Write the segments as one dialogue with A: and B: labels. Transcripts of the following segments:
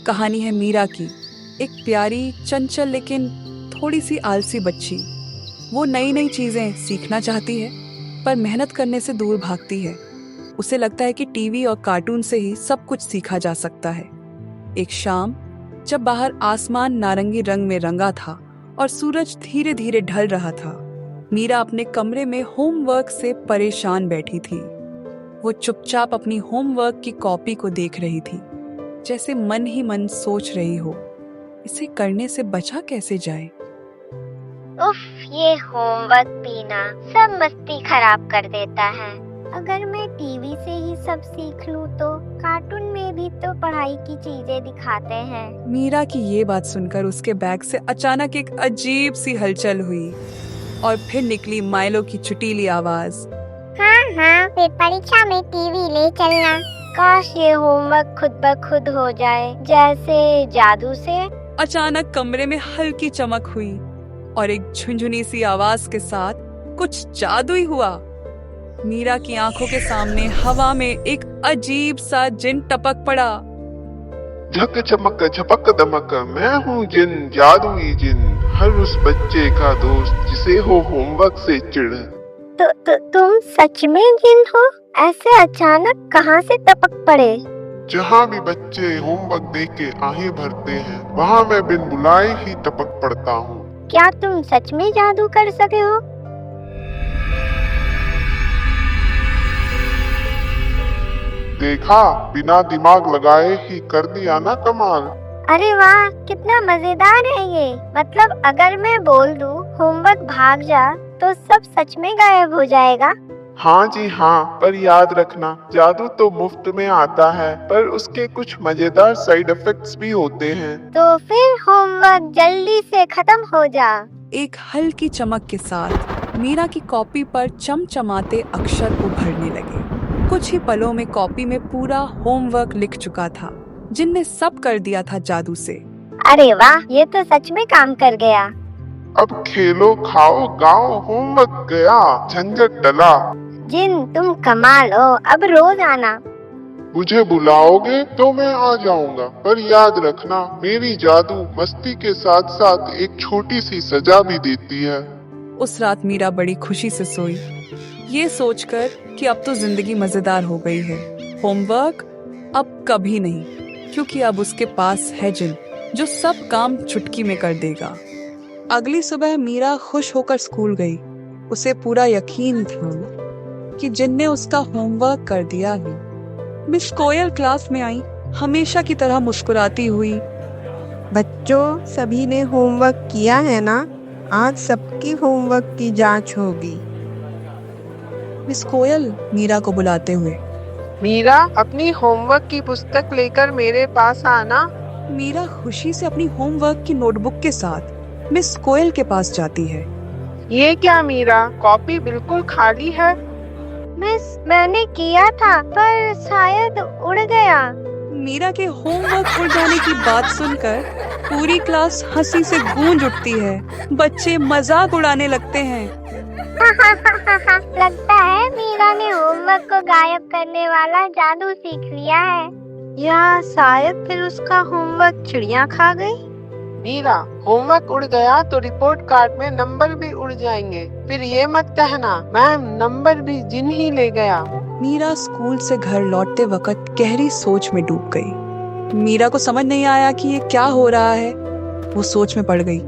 A: कहानी है मीरा की, एक प्यारी, चंचल लेकिन थोड़ी सी आलसी बच्ची। वो नई नई चीज़ें सीखना चाहती है पर मेहनत करने से दूर भागती है। उसे लगता है कि टीवी और कार्टून से ही सब कुछ सीखा जा सकता है। एक शाम जब बाहर आसमान नारंगी रंग में रंगा था और सूरज धीरे धीरे ढल रहा था, मीरा अपने कमरे में होमवर्क से परेशान बैठी थी। वो चुपचाप अपनी होमवर्क की कॉपी को देख रही थी, जैसे मन ही मन सोच रही हो, इसे करने से बचा कैसे जाए।
B: उफ, ये होमवर्क पीना सब मस्ती खराब कर देता है। अगर मैं टीवी से ही सब सीख लूं तो कार्टून में भी तो पढ़ाई की चीजें दिखाते हैं।
A: मीरा की ये बात सुनकर उसके बैग से अचानक एक अजीब सी हलचल हुई और फिर निकली माइलो की चुटीली आवाज।
B: हाँ, फिर परीक्षा में टीवी ले चलना। काश ये होमवर्क खुद ब खुद हो जाए, जैसे जादू से।
A: अचानक कमरे में हल्की चमक हुई और एक झुनझुनी सी आवाज के साथ कुछ जादू ही हुआ। मीरा की आंखों के सामने हवा में एक अजीब सा जिन टपक पड़ा।
C: झक चमक झपक दमक, मैं हूँ जिन, जादुई जिन, हर उस बच्चे का दोस्त जिसे हो होमवर्क से चिढ़।
B: तुम सच में जिन हो? ऐसे अचानक कहाँ से टपक पड़े?
C: जहाँ भी बच्चे होमवर्क दे के आहें भरते हैं, वहाँ मैं बिन बुलाए ही टपक पड़ता हूँ।
B: क्या तुम सच में जादू कर सके हो?
C: देखा, बिना दिमाग लगाए ही कर दिया ना कमाल।
B: अरे वाह, कितना मजेदार है ये। मतलब अगर मैं बोल दूं होमवर्क भाग जा तो सब सच में गायब हो जाएगा?
C: हाँ जी हाँ, पर याद रखना, जादू तो मुफ्त में आता है, पर उसके कुछ मजेदार साइड इफेक्ट्स भी होते हैं।
B: तो फिर होमवर्क जल्दी से खत्म हो जा।
A: एक हल्की चमक के साथ मीरा की कॉपी पर चमचमाते अक्षर उभरने लगे। कुछ ही पलों में कॉपी में पूरा होमवर्क लिख चुका था, जिनने सब कर दिया था जादू से।
B: अरे वाह, ये तो सच में काम कर गया।
C: अब खेलो, खाओ, गाओ, होमवर्क गया, झंझट टला।
B: जिन, तुम कमाल हो। अब रोज आना।
C: मुझे बुलाओगे तो मैं आ जाऊंगा, पर याद रखना, मेरी जादू मस्ती के साथ साथ एक छोटी सी सजा भी देती है।
A: उस रात मीरा बड़ी खुशी से सोई, ये सोचकर कि अब तो जिंदगी मजेदार हो गई है। होमवर्क अब कभी नहीं, क्योंकि अब उसके पास है जिन, जो सब काम चुटकी में कर देगा। अगली सुबह मीरा खुश होकर स्कूल गई। उसे पूरा यकीन था कि जिन ने उसका होमवर्क कर दिया है। मिस कोयल क्लास में आई, हमेशा की तरह मुस्कुराती हुई।
D: बच्चों, सभी ने होमवर्क किया है ना? आज सबकी होमवर्क की जांच होगी।
A: मिस कोयल मीरा को बुलाते हुए।
D: मीरा, अपनी होमवर्क की पुस्तक लेकर मेरे पास आना।
A: मीरा खुशी से अपनी होमवर्क की नोटबुक के साथ मिस कोयल के पास जाती है।
D: ये क्या मीरा, कॉपी बिल्कुल खाली है।
B: मिस, मैंने किया था पर शायद उड़ गया।
A: मीरा के होमवर्क उड़ जाने की बात सुनकर पूरी क्लास हंसी से गूंज उठती है। बच्चे मजाक उड़ाने लगते हैं।
B: लगता है मीरा ने होमवर्क को गायब करने वाला जादू सीख लिया है।
D: या शायद फिर उसका होमवर्क चिड़िया खा गई। मीरा, होमवर्क उड़ गया तो रिपोर्ट कार्ड में नंबर भी उड़ जाएंगे। फिर ये मत कहना मैम, नंबर भी जिन ही ले गया।
A: मीरा स्कूल से घर लौटते वक्त गहरी सोच में डूब गई। मीरा को समझ नहीं आया कि ये क्या हो रहा है। वो सोच में पड़ गई।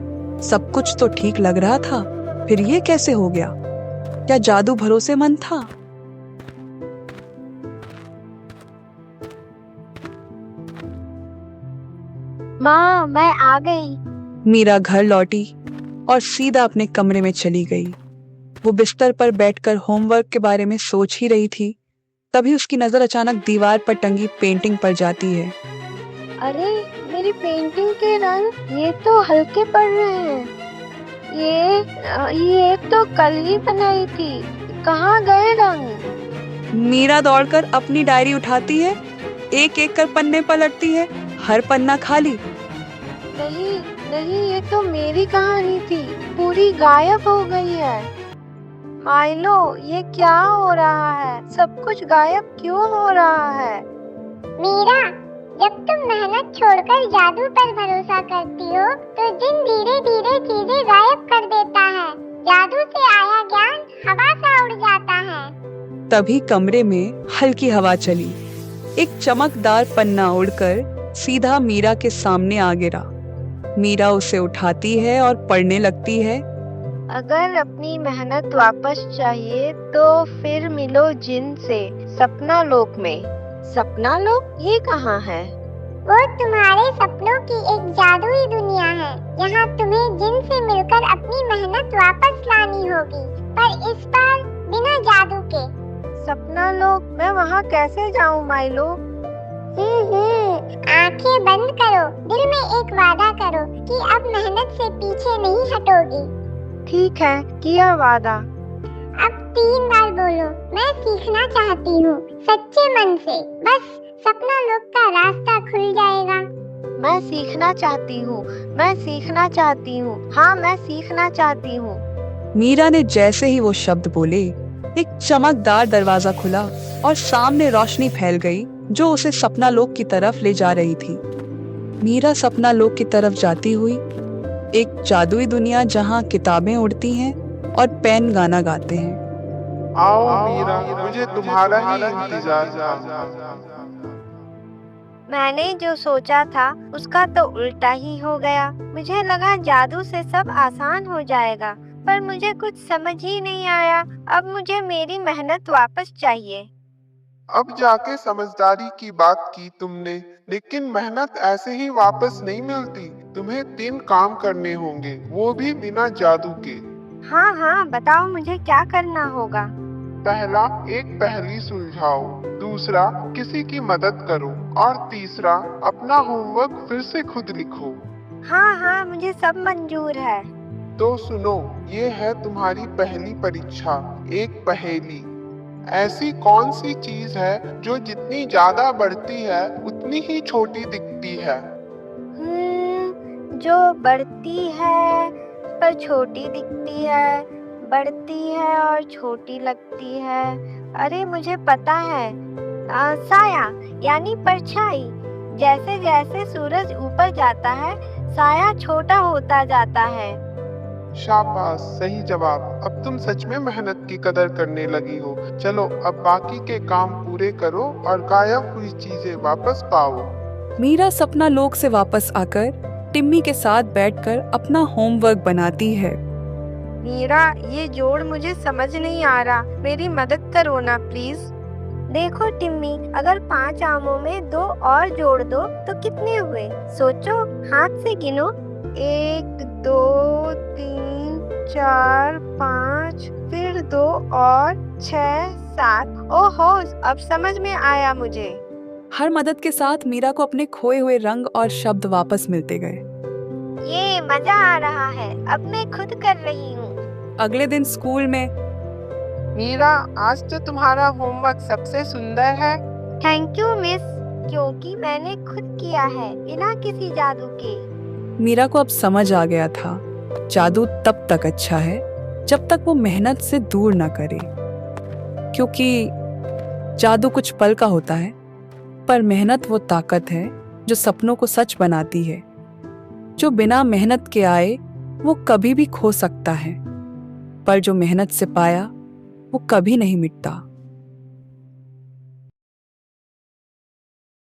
A: सब कुछ तो ठीक लग रहा था, फिर ये कैसे हो गया? क्या जादू भरोसेमंद था?
B: माँ, मैं आ गई।
A: मीरा घर लौटी और सीधा अपने कमरे में चली गई। वो बिस्तर पर बैठकर होमवर्क के बारे में सोच ही रही थी, तभी उसकी नजर अचानक दीवार पर टंगी पेंटिंग पर जाती है।
B: अरे, मेरी पेंटिंग के रंग ये तो हल्के पड़ रहे हैं। ये तो कल ही बनाई थी, कहाँ गए रंग?
A: मीरा दौड़कर अपनी डायरी उठाती है, एक एक कर पन्ने पलटती है, हर पन्ना खाली।
B: नहीं नहीं, ये तो मेरी कहानी थी, पूरी गायब हो गई है। माइलो, ये क्या हो रहा है? सब कुछ गायब क्यों हो रहा है?
E: मीरा,
B: जब तुम मेहनत छोड़कर जादू पर भरोसा करती हो तो दिन धीरे धीरे चीजें गायब कर देता है। जादू से आया ज्ञान हवा सा उड़ जाता है।
A: तभी कमरे में हल्की हवा चली। एक चमकदार पन्ना उड़कर सीधा मीरा के सामने आ गिरा। मीरा उसे उठाती है और पढ़ने लगती है।
D: अगर अपनी मेहनत वापस चाहिए तो फिर मिलो जिन से सपना लोक में। सपना लोक ये कहाँ है?
B: वो तुम्हारे सपनों की एक जादुई दुनिया है। यहाँ तुम्हें जिन से मिलकर अपनी मेहनत वापस लानी होगी, पर इस बार बिना जादू के।
D: सपना लोक, मैं वहाँ कैसे जाऊँ माइलो?
B: आंखें बंद करो, दिल में एक वादा करो कि अब मेहनत से पीछे नहीं हटोगी।
D: ठीक है, किया वादा।
B: अब 3 बार बोलो, मैं सीखना चाहती हूँ, सच्चे मन से। बस सपना लोक का रास्ता खुल जाएगा।
D: मैं सीखना चाहती हूँ, मैं सीखना चाहती हूँ, हाँ मैं सीखना चाहती हूँ।
A: मीरा ने जैसे ही वो शब्द बोले, एक चमकदार दरवाजा खुला और सामने रोशनी फैल गई जो उसे सपना लोक की तरफ ले जा रही थी। मीरा सपना लोक की तरफ जाती हुई, एक जादुई दुनिया जहाँ किताबें उड़ती हैं और पेन गाना गाते हैं।
C: आओ मीरा, मुझे तुम्हारा ही इंतजार था।
B: मैंने जो सोचा था उसका तो उल्टा ही हो गया। मुझे लगा जादू से सब आसान हो जाएगा, पर मुझे कुछ समझ ही नहीं आया। अब मुझे मेरी मेहनत वापस चाहिए।
C: अब जाके समझदारी की बात की तुमने, लेकिन मेहनत ऐसे ही वापस नहीं मिलती। तुम्हें 3 काम करने होंगे, वो भी बिना जादू के।
B: हाँ हाँ, बताओ मुझे क्या करना होगा।
C: पहला, एक पहेली सुलझाओ। दूसरा, किसी की मदद करो। और तीसरा, अपना होमवर्क फिर से खुद लिखो।
B: हाँ हाँ, मुझे सब मंजूर है।
C: तो सुनो, ये है तुम्हारी पहली परीक्षा। एक पहेली। ऐसी कौन सी चीज है जो जितनी ज्यादा बढ़ती है उतनी ही छोटी दिखती है?
B: जो बढ़ती है पर छोटी दिखती है, बढ़ती है और छोटी लगती है। अरे मुझे पता है, साया यानी परछाई। जैसे जैसे सूरज ऊपर जाता है, साया छोटा होता जाता है।
C: शाबाश, सही जवाब। अब तुम सच में मेहनत की कदर करने लगी हो। चलो अब बाकी के काम पूरे करो और गायब हुई चीजें वापस पाओ।
A: मीरा सपना लोक से वापस आकर टिम्मी के साथ बैठकर अपना होमवर्क बनाती है।
D: मीरा, ये जोड़ मुझे समझ नहीं आ रहा, मेरी मदद करो ना प्लीज।
B: देखो टिम्मी, अगर 5 आमों में 2 और जोड़ दो तो कितने हुए? सोचो, हाथ से गिनो।
D: 1 2 3 4 5, फिर 2 और 6 7। ओहो, अब समझ में आया मुझे।
A: हर मदद के साथ मीरा को अपने खोए हुए रंग और शब्द वापस मिलते गए।
B: ये मजा आ रहा है, अब मैं खुद कर रही हूँ।
A: अगले दिन स्कूल में,
D: मीरा, आज तो तुम्हारा होमवर्क सबसे सुंदर है।
B: थैंक यू मिस, क्योंकि मैंने खुद किया है बिना किसी जादू के।
A: मीरा को अब समझ आ गया था, जादू तब तक अच्छा है जब तक वो मेहनत से दूर ना करे। क्योंकि जादू कुछ पल का होता है, पर मेहनत वो ताकत है जो सपनों को सच बनाती है। जो बिना मेहनत के आए वो कभी भी खो सकता है, पर जो मेहनत से पाया वो कभी नहीं मिटता।